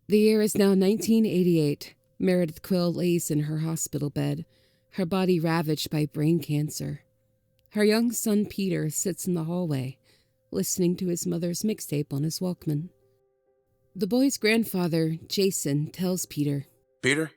The year is now 1988. Meredith Quill lays in her hospital bed, her body ravaged by brain cancer. Her young son Peter sits in the hallway, listening to his mother's mixtape on his Walkman. The boy's grandfather, Jason, tells Peter, "Peter,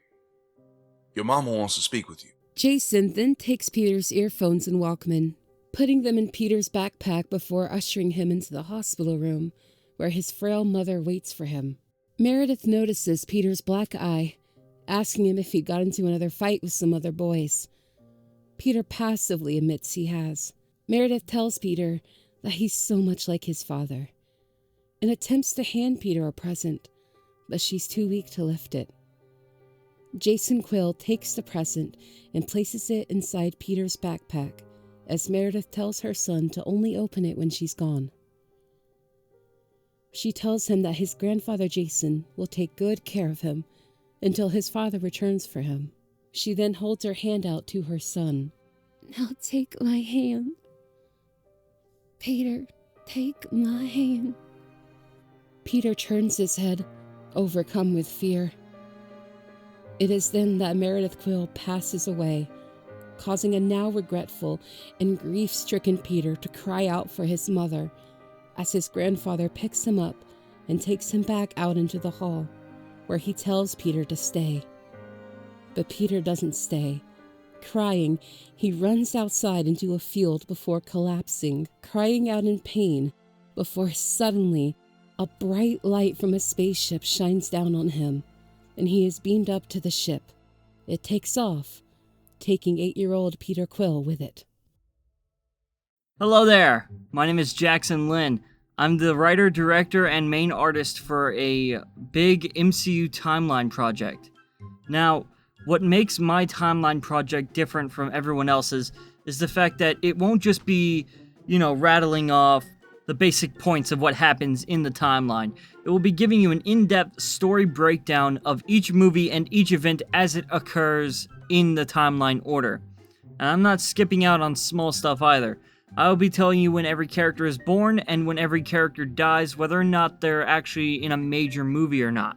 your mama wants to speak with you." Jason then takes Peter's earphones and Walkman, putting them in Peter's backpack before ushering him into the hospital room, where his frail mother waits for him. Meredith notices Peter's black eye, asking him if he got into another fight with some other boys. Peter passively admits he has. Meredith tells Peter that he's so much like his father, and attempts to hand Peter a present, but she's too weak to lift it. Jason Quill takes the present and places it inside Peter's backpack, as Meredith tells her son to only open it when she's gone. She tells him that his grandfather Jason will take good care of him until his father returns for him. She then holds her hand out to her son. Now take my hand. Peter, take my hand. Peter turns his head, overcome with fear. It is then that Meredith Quill passes away, causing a now regretful and grief-stricken Peter to cry out for his mother, as his grandfather picks him up and takes him back out into the hall, where he tells Peter to stay. But Peter doesn't stay. Crying, he runs outside into a field before collapsing, crying out in pain, before suddenly a bright light from a spaceship shines down on him, and he is beamed up to the ship. It takes off, taking 8-year-old Peter Quill with it. Hello there, my name is Jackson Lin. I'm the writer, director, and main artist for a big MCU timeline project. Now, what makes my timeline project different from everyone else's is the fact that it won't just be, rattling off the basic points of what happens in the timeline. It will be giving you an in-depth story breakdown of each movie and each event as it occurs in the timeline order. And I'm not skipping out on small stuff either. I will be telling you when every character is born and when every character dies, whether or not they're actually in a major movie or not.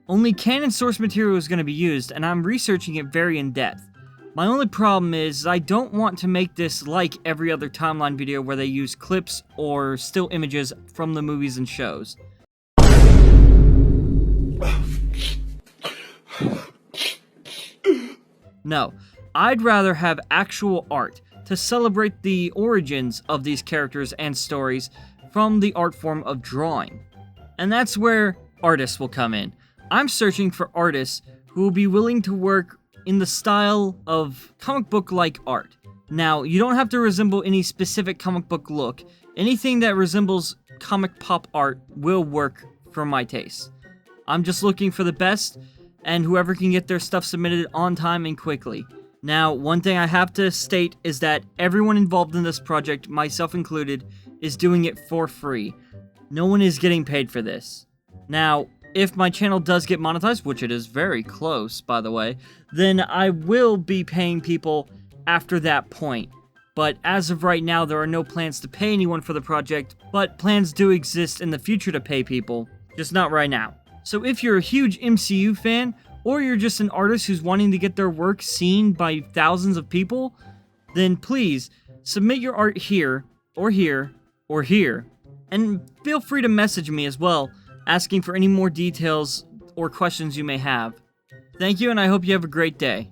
Only canon source material is going to be used, and I'm researching it very in depth. My only problem is I don't want to make this like every other timeline video where they use clips or still images from the movies and shows. No, I'd rather have actual art to celebrate the origins of these characters and stories from the art form of drawing. And that's where artists will come in. I'm searching for artists who will be willing to work in the style of comic book-like art. Now, you don't have to resemble any specific comic book look. Anything that resembles comic pop art will work for my taste. I'm just looking for the best, and whoever can get their stuff submitted on time and quickly. Now, one thing I have to state is that everyone involved in this project, myself included, is doing it for free. No one is getting paid for this. Now, if my channel does get monetized, which it is very close, by the way, then I will be paying people after that point. But as of right now, there are no plans to pay anyone for the project, but plans do exist in the future to pay people, just not right now. So if you're a huge MCU fan, or you're just an artist who's wanting to get their work seen by thousands of people, then please submit your art here, or here, or here. And feel free to message me as well, asking for any more details or questions you may have. Thank you, and I hope you have a great day.